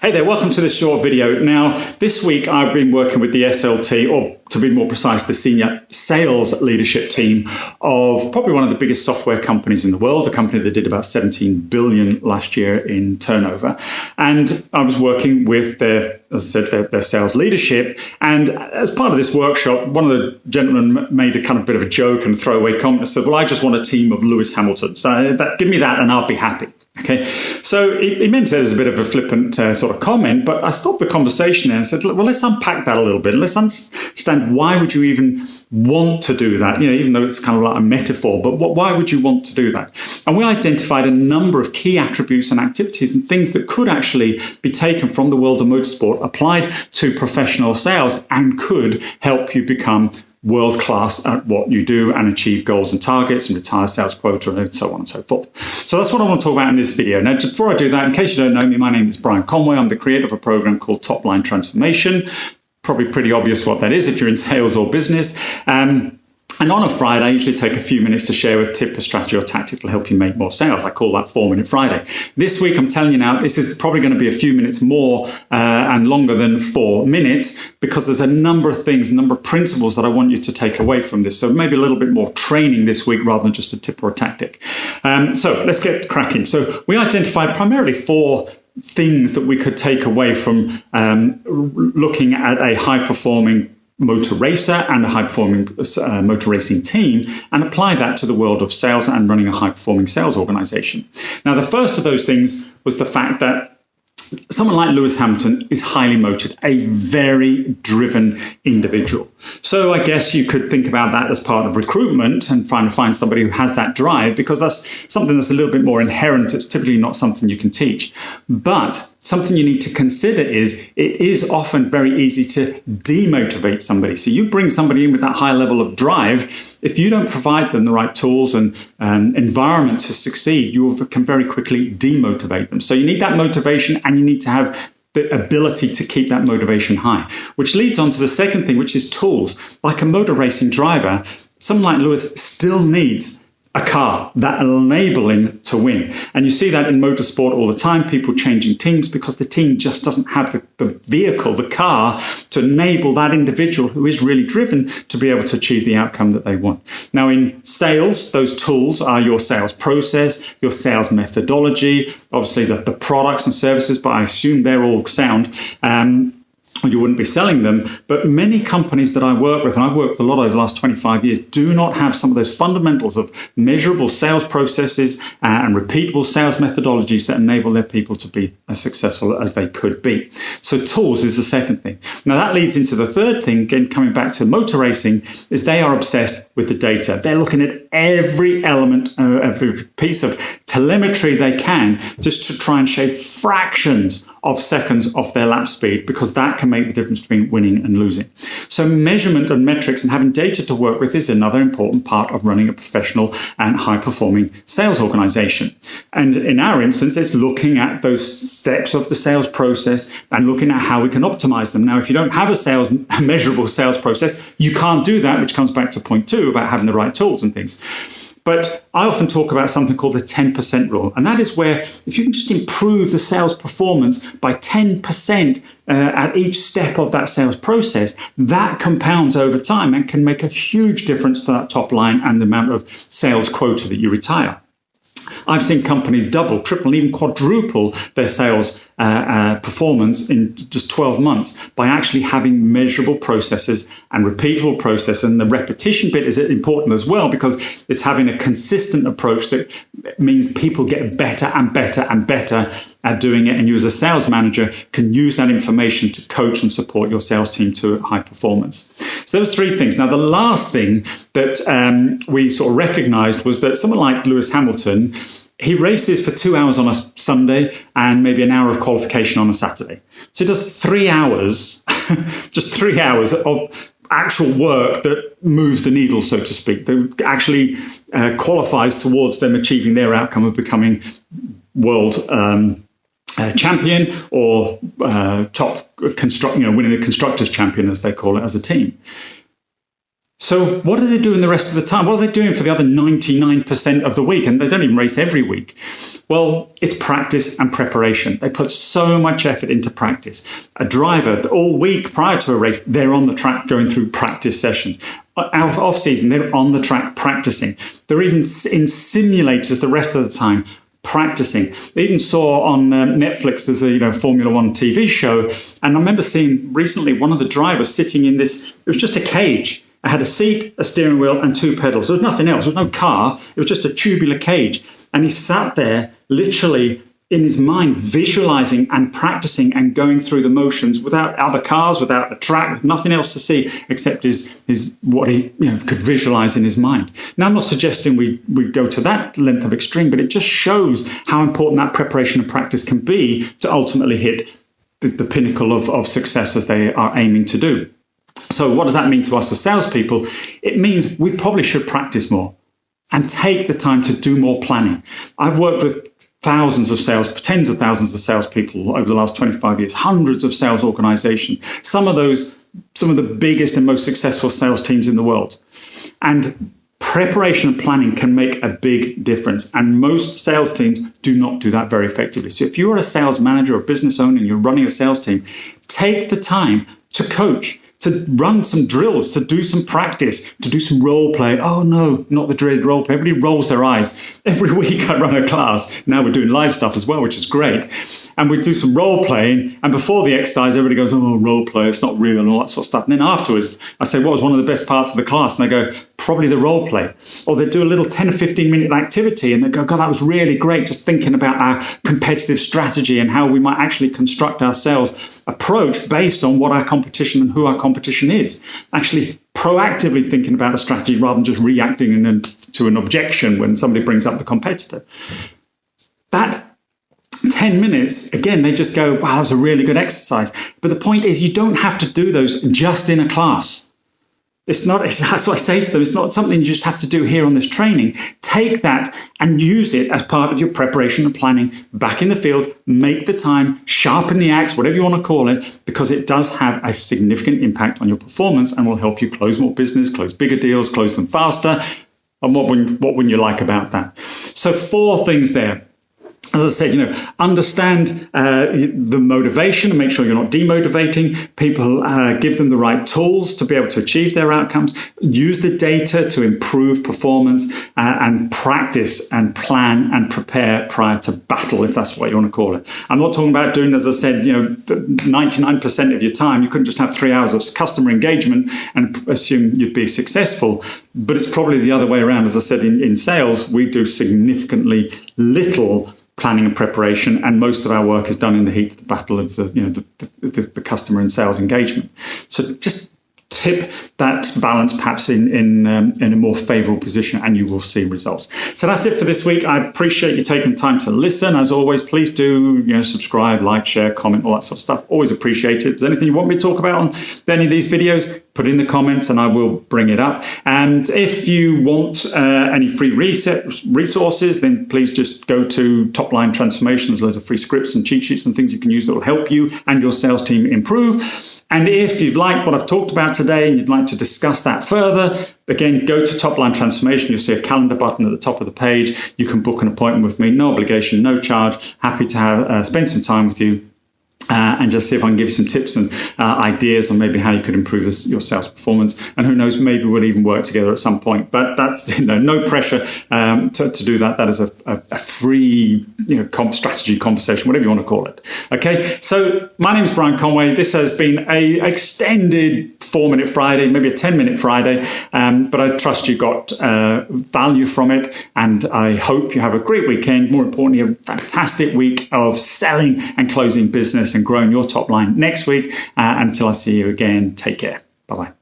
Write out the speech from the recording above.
Hey there, welcome to this short video. Now, this week I've been working with the SLT, or to be more precise, the senior sales leadership team of probably one of the biggest software companies in the world, a company that did about 17 billion last year in turnover. And I was working with their sales leadership. And as part of this workshop, one of the gentlemen made a kind of bit of a joke and throwaway comment and said, well, I just want a team of Lewis Hamilton. So give me that and I'll be happy. Okay, so he meant it as a bit of a flippant sort of comment, but I stopped the conversation there and said, well, let's unpack that a little bit. Let's understand, why would you even want to do that? Even though it's kind of like a metaphor, but why would you want to do that? And we identified a number of key attributes and activities and things that could actually be taken from the world of motorsport, applied to professional sales, and could help you become world-class at what you do and achieve goals and targets and retire sales quota and so on and so forth. So that's what I want to talk about in this video. Now, before I do that, in case you don't know me, my name is Brian Conway. I'm the creator of a program called Top Line Transformation. Probably pretty obvious what that is if you're in sales or business. And on a Friday, I usually take a few minutes to share a tip, a strategy or tactic to help you make more sales. I call that 4-Minute Friday. This week, I'm telling you now, this is probably going to be a few minutes more and longer than 4 minutes, because there's a number of things, a number of principles that I want you to take away from this. So maybe a little bit more training this week rather than just a tip or a tactic. So let's get cracking. So we identified primarily 4 things that we could take away from looking at a high-performing motor racer and a high-performing motor racing team, and apply that to the world of sales and running a high-performing sales organization. Now, the first of those things was the fact that someone like Lewis Hamilton is highly motivated, a very driven individual. So I guess you could think about that as part of recruitment and trying to find somebody who has that drive, because that's something that's a little bit more inherent. It's typically not something you can teach. But something you need to consider is it is often very easy to demotivate somebody. So you bring somebody in with that high level of drive, if you don't provide them the right tools and environment to succeed, you can very quickly demotivate them. So you need that motivation, and you need to have the ability to keep that motivation high, which leads on to the second thing, which is tools. Like a motor racing driver, someone like Lewis still needs a car that will enable him to win. And you see that in motorsport all the time, people changing teams because the team just doesn't have the vehicle, the car, to enable that individual who is really driven to be able to achieve the outcome that they want. Now, in sales, those tools are your sales process, your sales methodology, obviously the products and services, but I assume they're all sound. Or you wouldn't be selling them. But many companies that I work with, and I've worked with a lot over the last 25 years, do not have some of those fundamentals of measurable sales processes and repeatable sales methodologies that enable their people to be as successful as they could be. So tools is the second thing. Now that leads into the third thing, again, coming back to motor racing, is they are obsessed with the data. They're looking at every element, every piece of telemetry they can, just to try and shave fractions of seconds off their lap speed, because that can make the difference between winning and losing. So measurement and metrics and having data to work with is another important part of running a professional and high-performing sales organization. And in our instance, it's looking at those steps of the sales process and looking at how we can optimize them. Now, if you don't have a measurable sales process, you can't do that, which comes back to point 2 about having the right tools and things. But I often talk about something called the 10% rule. And that is where if you can just improve the sales performance by 10% at each step of that sales process, that compounds over time and can make a huge difference to that top line and the amount of sales quota that you retire. I've seen companies double, triple, and even quadruple their sales performance in just 12 months by actually having measurable processes and repeatable process. And the repetition bit is important as well, because it's having a consistent approach that means people get better and better and better at doing it. And you as a sales manager can use that information to coach and support your sales team to high performance. So those 3 things. Now, the last thing that we sort of recognized was that someone like Lewis Hamilton, he races for 2 hours on a Sunday and maybe an hour of qualification on a Saturday. So he does 3 hours, just 3 hours of actual work that moves the needle, so to speak, that actually qualifies towards them achieving their outcome of becoming world champion or winning the constructors champion, as they call it, as a team. So what do they do in the rest of the time? What are they doing for the other 99% of the week? And they don't even race every week. Well, it's practice and preparation. They put so much effort into practice. A driver, all week prior to a race, they're on the track going through practice sessions. Off season, they're on the track practicing. They're even in simulators the rest of the time practicing. I even saw on Netflix, there's a Formula One TV show. And I remember seeing recently one of the drivers sitting in this, it was just a cage. It had a seat, a steering wheel, and 2 pedals. There was nothing else. There was no car. It was just a tubular cage. And he sat there literally in his mind, visualizing and practicing and going through the motions without other cars, without a track, with nothing else to see except his what he could visualize in his mind. Now, I'm not suggesting we go to that length of extreme, but it just shows how important that preparation and practice can be to ultimately hit the pinnacle of success as they are aiming to do. So what does that mean to us as salespeople? It means we probably should practice more and take the time to do more planning. I've worked with tens of thousands of salespeople over the last 25 years, hundreds of sales organizations, some of the biggest and most successful sales teams in the world. And preparation and planning can make a big difference. And most sales teams do not do that very effectively. So if you are a sales manager or business owner and you're running a sales team, take the time to coach, to run some drills, to do some practice, to do some role play. Oh no, not the dreaded role play. Everybody rolls their eyes. Every week I run a class. Now we're doing live stuff as well, which is great. And we do some role playing. And before the exercise, everybody goes, oh, role play, it's not real and all that sort of stuff. And then afterwards, I say, what was one of the best parts of the class? And they go, probably the role play. Or they do a little 10 or 15 minute activity and they go, God, that was really great. Just thinking about our competitive strategy and how we might actually construct our sales approach based on what our competition and who our competition is. Actually proactively thinking about a strategy rather than just reacting to an objection when somebody brings up the competitor. That 10 minutes, again, they just go, wow, that was a really good exercise. But the point is, you don't have to do those just in a class. That's what I say to them. It's not something you just have to do here on this training. Take that and use it as part of your preparation and planning back in the field. Make the time, sharpen the axe, whatever you want to call it, because it does have a significant impact on your performance and will help you close more business, close bigger deals, close them faster. And what wouldn't you like about that? So 4 things there. As I said, understand the motivation and make sure you're not demotivating people. Give them the right tools to be able to achieve their outcomes. Use the data to improve performance and practice and plan and prepare prior to battle, if that's what you want to call it. I'm not talking about doing, as I said, 99% of your time. You couldn't just have 3 hours of customer engagement and assume you'd be successful. But it's probably the other way around. As I said, in sales, we do significantly little planning and preparation, and most of our work is done in the heat of the battle of the customer and sales engagement. So just tip that balance perhaps in a more favorable position and you will see results. So that's it for this week. I appreciate you taking time to listen. As always, please do subscribe, like, share, comment, all that sort of stuff. Always appreciate it. If there's anything you want me to talk about on any of these videos, put in the comments and I will bring it up. And if you want any free resources, then please just go to Top Line Transformation. There's loads of free scripts and cheat sheets and things you can use that will help you and your sales team improve. And if you've liked what I've talked about today and you'd like to discuss that further, again, go to Top Line Transformation. You'll see a calendar button at the top of the page. You can book an appointment with me, no obligation, no charge. Happy to spend some time with you and just see if I can give you some tips and ideas on maybe how you could improve your sales performance. And who knows, maybe we'll even work together at some point. But that's no pressure to do that. That is a free strategy conversation, whatever you want to call it. Okay, so my name is Brian Conway. This has been a extended 4-minute Friday, maybe a 10-minute Friday, but I trust you got value from it, and I hope you have a great weekend. More importantly, a fantastic week of selling and closing business and growing your top line next week. Until I see you again, take care. Bye-bye.